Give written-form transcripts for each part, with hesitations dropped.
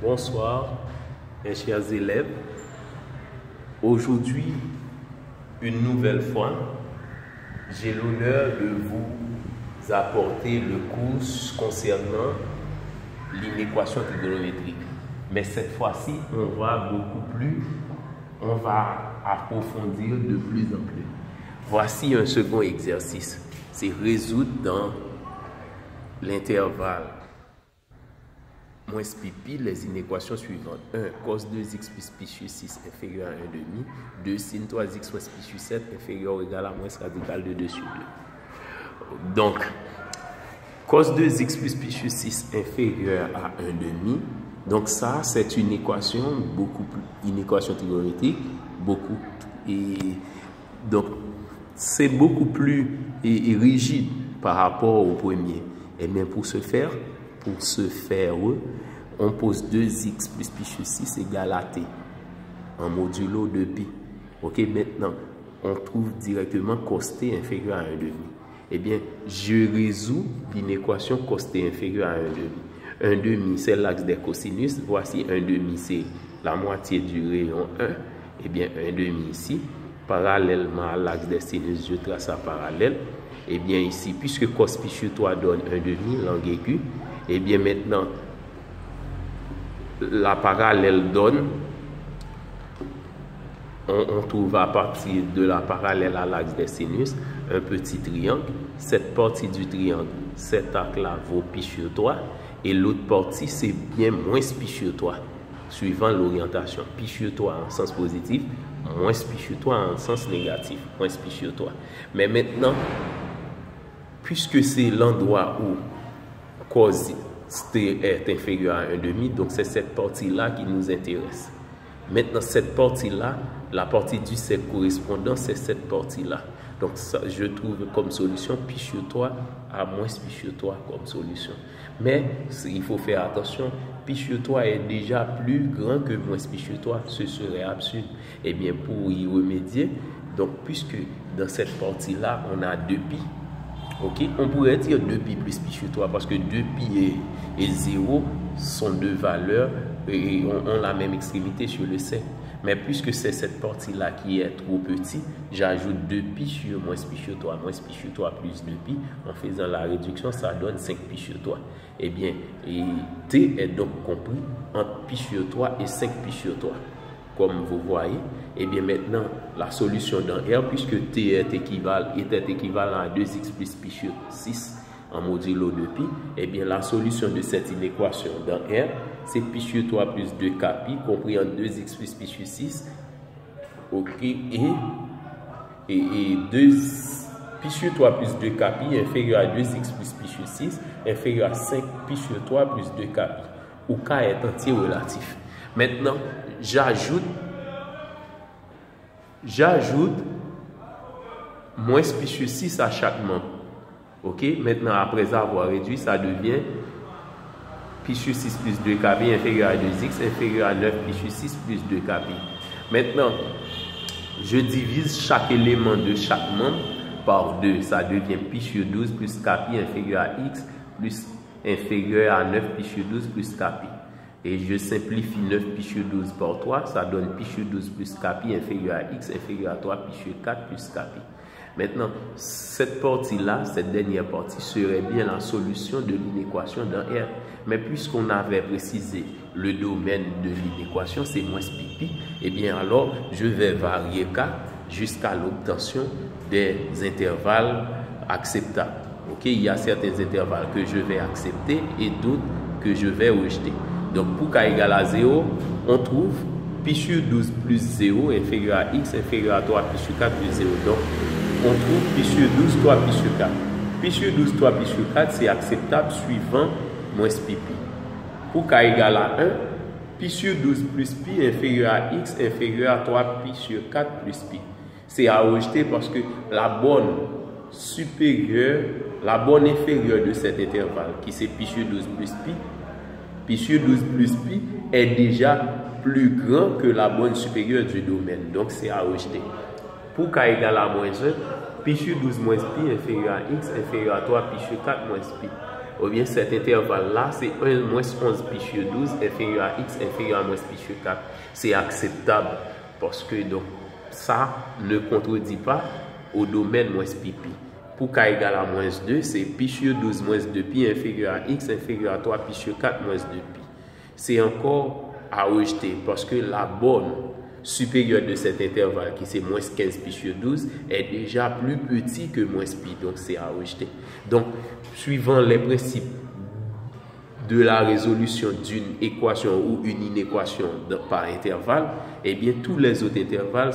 Bonsoir, mes chers élèves. Aujourd'hui, une nouvelle fois, j'ai l'honneur de vous apporter le cours concernant l'inéquation trigonométrique. Mais cette fois-ci, on va approfondir de plus en plus. Voici un second exercice. C'est résoudre dans l'intervalle moins pi les inéquations suivantes. 1. Cos 2x plus pi sur 6 inférieur à 1 demi. 2. Sin 3x moins pi sur 7 inférieur ou égal à moins radical de 2 sur 2. Donc, cos 2x plus pi sur 6 inférieur à 1 demi. Donc ça, c'est une équation une équation trigonométrique donc c'est beaucoup plus rigide par rapport au premier. Et bien pour ce faire, on pose 2x plus pi sur 6 égale à t en modulo de pi. Ok, maintenant, on trouve directement cos t inférieur à 1 demi. Eh bien, je résous l'inéquation cos t inférieur à 1 demi. 1 demi, c'est l'axe des cosinus. Voici 1 demi, c'est la moitié du rayon 1. Eh bien, 1 demi ici, parallèlement à l'axe des sinus, je trace ça parallèle. Eh bien, ici, puisque cos pi sur 3 donne 1 demi, langue aiguë, eh bien, maintenant, la parallèle donne, on trouve à partir de la parallèle à l'axe des sinus, un petit triangle. Cette partie du triangle, cet arc-là vaut pi sur 3. Et l'autre partie, c'est bien moins pi sur 3, suivant l'orientation. Pi sur 3 en sens positif, moins pi sur 3 en sens négatif, moins pi sur 3. Mais maintenant, puisque c'est l'endroit où cos t est inférieur à 1 demi, donc c'est cette partie-là qui nous intéresse. Maintenant, cette partie-là, la partie du cercle correspondant, c'est cette partie-là. Donc, ça, je trouve comme solution pi sur 3 à moins pi sur 3 comme solution. Mais il faut faire attention, pi sur 3 est déjà plus grand que moins pi sur 3, ce serait absurde. Eh bien, pour y remédier, donc puisque dans cette partie-là, on a 2 pi, ok, on pourrait dire 2 pi plus pi sur 3 parce que 2 pi et 0 sont deux valeurs et ont la même extrémité sur le cercle. Mais puisque c'est cette partie-là qui est trop petite, j'ajoute 2 pi sur moins pi sur 3. Moins pi sur 3 plus 2 pi. En faisant la réduction, ça donne 5 pi sur 3. Eh bien, t est donc compris entre pi sur 3 et 5 pi sur 3. Comme vous voyez, eh bien maintenant, la solution dans R, puisque t était équivalent à 2x plus pi sur 6 en modulo de pi, eh bien la solution de cette inéquation dans R, c'est pi sur 3 plus 2k pi, compris en 2x plus pi sur 6, ok, et 2 pi sur 3 plus 2k pi inférieur à 2x plus pi sur 6, inférieur à 5 pi sur 3 plus 2k pi, où k est entier relatif. Maintenant, j'ajoute moins pi sur 6 à chaque membre. Ok, maintenant après avoir réduit, ça devient pi sur 6 plus 2k pi inférieur à 2x inférieur à 9 pi sur 6 plus 2k pi. Maintenant, je divise chaque élément de chaque membre par 2. Ça devient pi sur 12 plus k pi inférieur à x plus inférieur à 9 pi sur 12 plus k pi. Et je simplifie 9 pi sur 12 par 3, ça donne pi sur 12 plus k pi inférieur à x inférieur à 3 pi sur 4 plus k pi. Maintenant, cette partie-là, cette dernière partie, serait bien la solution de l'inéquation dans R. Mais puisqu'on avait précisé le domaine de l'inéquation, c'est moins pi, eh bien alors, je vais varier K jusqu'à l'obtention des intervalles acceptables. Ok, il y a certains intervalles que je vais accepter et d'autres que je vais rejeter. Donc, pour K égale à 0, on trouve pi sur 12 plus 0 inférieur à x inférieur à 3 pi sur 4 plus 0. Donc, on trouve pi sur 12, 3 pi sur 4. Pi sur 12, 3 pi sur 4, c'est acceptable suivant moins pi. Pour k égale à 1, pi sur 12 plus pi inférieur à x inférieur à 3 pi sur 4 plus pi. C'est à rejeter parce que la borne inférieure de cet intervalle, qui c'est pi sur 12 plus pi sur 12 plus pi est déjà plus grand que la borne supérieure du domaine. Donc c'est à rejeter. Pour k égale à moins 1, pi sur 12 moins pi inférieur à x inférieur à 3 pi sur 4 moins pi. ou bien cet intervalle-là, c'est 1 moins 11 pi sur 12 inférieur à x inférieur à moins pi sur 4. C'est acceptable parce que donc, ça ne contredit pas au domaine moins pi pi. Pour k égale à moins 2, c'est pi sur 12 moins 2 pi inférieur à x inférieur à 3 pi sur 4 moins 2 pi. C'est encore à rejeter parce que la borne supérieure de cet intervalle, qui c'est moins 15 pi sur 12, est déjà plus petit que moins pi, donc c'est à rejeter. Donc, suivant les principes de la résolution d'une équation ou une inéquation par intervalle, eh bien, tous les autres intervalles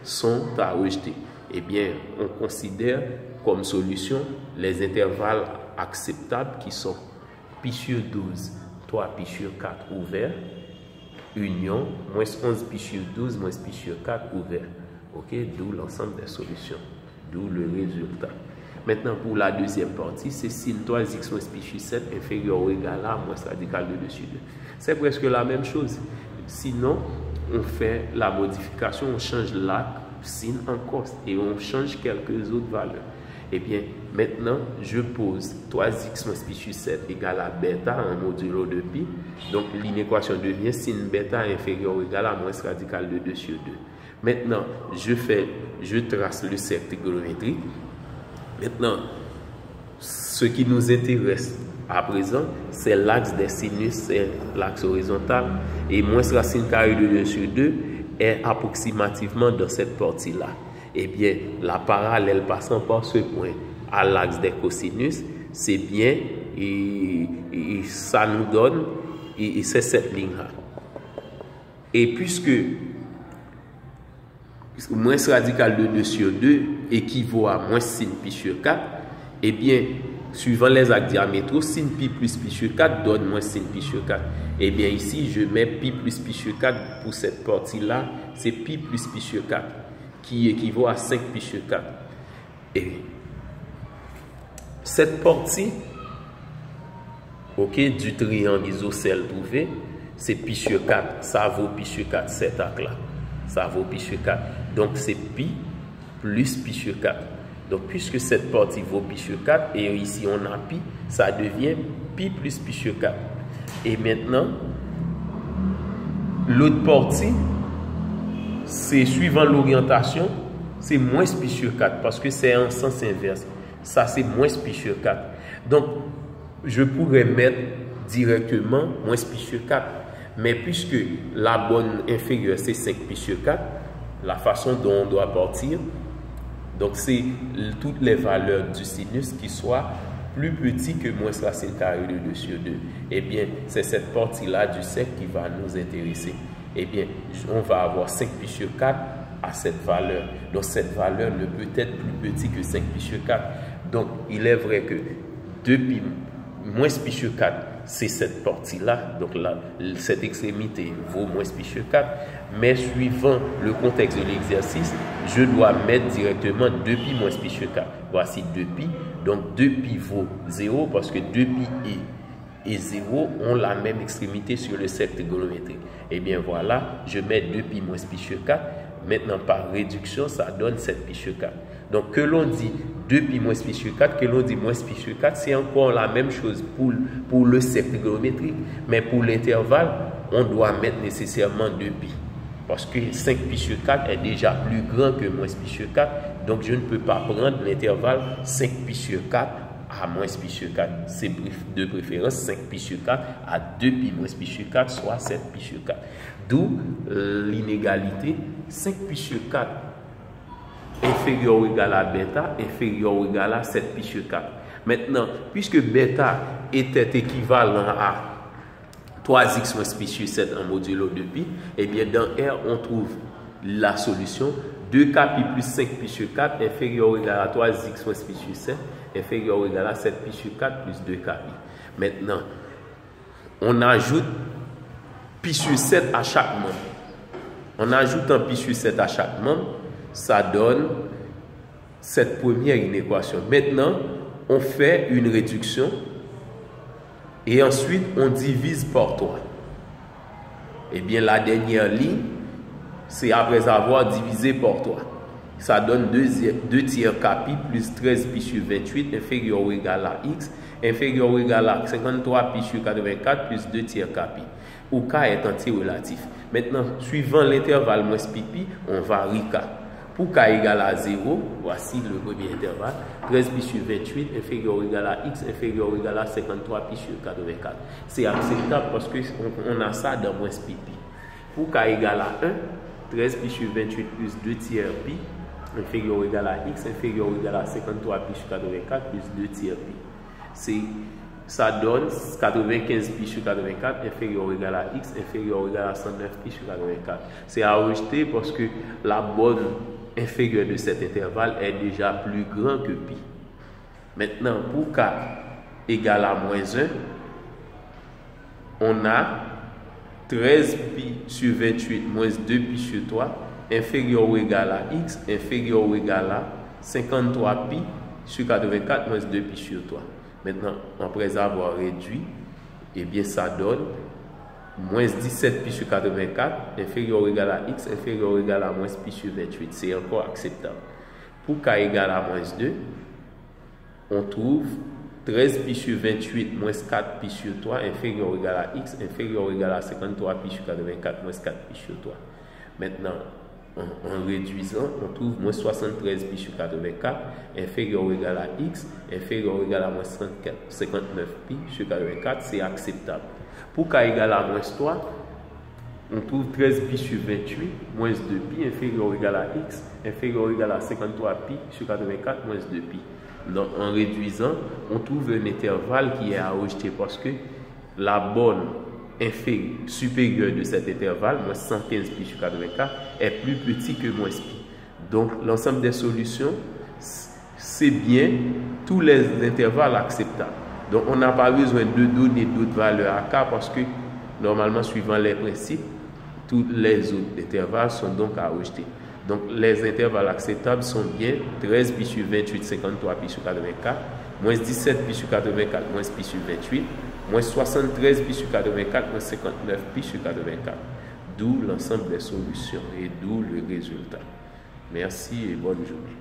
sont à rejeter. Eh bien, on considère comme solution les intervalles acceptables qui sont pi sur 12, 3 pi sur 4 ouvert, union, moins 11 pi sur 12, moins pi sur 4 ouvert. Ok, d'où l'ensemble des solutions, d'où le résultat. Maintenant, pour la deuxième partie, c'est sin 3x moins pi sur 7 inférieur ou égal à moins radical de 2 sur 2. C'est presque la même chose. Sinon, on fait la modification, on change la sin en cos et on change quelques autres valeurs. Eh bien, maintenant, je pose 3x moins pi sur 7 égale à bêta en modulo de pi. Donc, l'inéquation devient sin bêta inférieur ou égal à moins radical de 2 sur 2. Maintenant, je trace le cercle trigonométrique. Maintenant, ce qui nous intéresse à présent, c'est l'axe des sinus, c'est l'axe horizontal. Et moins racine carrée de 2 sur 2 est approximativement dans cette partie-là. Eh bien, la parallèle passant par ce point à l'axe des cosinus, c'est bien, et ça nous donne, et c'est cette ligne-là. Et puisque moins radical de 2 sur 2 équivaut à moins sin pi sur 4, eh bien, suivant les axes diamétraux, sin pi plus pi sur 4 donne moins sin pi sur 4. Eh bien, ici, je mets pi plus pi sur 4 pour cette partie-là, c'est pi plus pi sur 4, qui équivaut à 5 pi sur 4. Et cette partie, ok, du triangle isocèle trouvé, c'est pi sur 4, ça vaut pi sur 4, cet arc-là. Ça vaut pi sur 4. Donc, c'est pi plus pi sur 4. Donc, puisque cette partie vaut pi sur 4, et ici on a pi, ça devient pi plus pi sur 4. Et maintenant, l'autre partie, c'est suivant l'orientation, c'est moins pi sur 4, parce que c'est en sens inverse. Ça, c'est moins pi sur 4. Donc, je pourrais mettre directement moins pi sur 4. Mais puisque la borne inférieure, c'est 5 pi sur 4, la façon dont on doit partir, donc c'est toutes les valeurs du sinus qui soient plus petites que moins racine carrée de 2 sur 2. Eh bien, c'est cette partie-là du cercle qui va nous intéresser. Eh bien, on va avoir 5 pi sur 4 à cette valeur. Donc, cette valeur ne peut être plus petite que 5 pi sur 4. Donc, il est vrai que 2 pi moins pi sur 4, c'est cette partie-là, donc là, cette extrémité vaut moins pi sur 4, mais suivant le contexte de l'exercice, je dois mettre directement 2 pi moins pi sur 4. Voici 2 pi, donc 2 pi vaut 0 parce que 2 pi et 0 ont la même extrémité sur le cercle trigonométrique. Et bien voilà, je mets 2 pi moins pi sur 4, maintenant par réduction, ça donne 7 pi sur 4. Donc, que l'on dit 2 pi moins pi sur 4, que l'on dit moins pi sur 4, c'est encore la même chose pour le cercle trigonométrique. Mais pour l'intervalle, on doit mettre nécessairement 2 pi. Parce que 5 pi sur 4 est déjà plus grand que moins pi sur 4. Donc, je ne peux pas prendre l'intervalle 5 pi sur 4 à moins pi sur 4. C'est de préférence 5 pi sur 4 à 2 pi moins pi sur 4, soit 7 pi sur 4. D'où l'inégalité 5 pi sur 4 inférieur ou égal à bêta, inférieur ou égal à 7 pi sur 4. Maintenant, puisque bêta était équivalent à 3x moins pi sur 7 en modulo de pi, eh bien dans R, on trouve la solution 2k pi plus 5 pi sur 4 inférieur ou égal à 3x moins pi sur 7, inférieur ou égal à 7 pi sur 4 plus 2k pi. Maintenant, on ajoute pi sur 7 à chaque membre. En ajoutant pi sur 7 à chaque membre, ça donne cette première inéquation. Maintenant, on fait une réduction et ensuite on divise par 3. Eh bien, la dernière ligne, c'est après avoir divisé par 3. Ça donne 2 tiers k pi plus 13 pi sur 28 inférieur ou égal à x inférieur ou égal à 53 pi sur 84 plus 2 tiers K pi. Ou K est entier relatif. Maintenant, suivant l'intervalle moins pi, on varie K. Pour K égale à 0, voici le premier intervalle, 13 pi sur 28, inférieur ou égal à x, inférieur ou égal à 53 pi sur 84. C'est acceptable parce qu'on a ça dans moins pi. Pour K égale à 1, 13 pi sur 28 plus 2 tiers pi, inférieur ou égal à x, inférieur ou égal à 53 pi sur 84 plus 2 tiers pi. Ça donne 95 pi sur 84 inférieur ou égal à x, inférieur ou égal à 109 pi sur 84. C'est à rejeter parce que la bonne inférieure de cet intervalle est déjà plus grand que pi. Maintenant, pour k égale à moins 1, on a 13 pi sur 28 moins 2 pi sur 3 inférieur ou égal à x, inférieur ou égal à 53 pi sur 84 moins 2 pi sur 3. Maintenant, après avoir réduit, eh bien, ça donne moins 17 pi sur 84 inférieur ou égal à x, inférieur ou égal à moins pi sur 28. C'est encore acceptable. Pour k égale à moins 2, on trouve 13 pi sur 28 moins 4 pi sur 3 inférieur ou égal à x, inférieur ou égal à 53 pi sur 84 moins 4 pi sur 3. Maintenant, en réduisant, on trouve moins 73 pi sur 84 inférieur ou égal à x, inférieur ou égal à moins 59 pi sur 84, c'est acceptable. Pour k égale à moins 3, on trouve 13 pi sur 28 moins 2 pi inférieur ou égal à x, inférieur ou égal à 53 pi sur 84 moins 2 pi. Donc, en réduisant, on trouve un intervalle qui est à rejeter parce que la borne supérieure de cet intervalle, moins 115 pi sur 84, est plus petit que moins pi. Donc, l'ensemble des solutions, c'est bien tous les intervalles acceptables. Donc, on n'a pas besoin de donner d'autres valeurs à k parce que, normalement, suivant les principes, tous les autres intervalles sont donc à rejeter. Donc, les intervalles acceptables sont bien 13 pi sur 28, 53 pi sur 84, moins 17 pi sur 84, moins pi sur 28, moins 73 pi sur 84, moins 59 pi sur 84. D'où l'ensemble des solutions et d'où le résultat. Merci et bonne journée.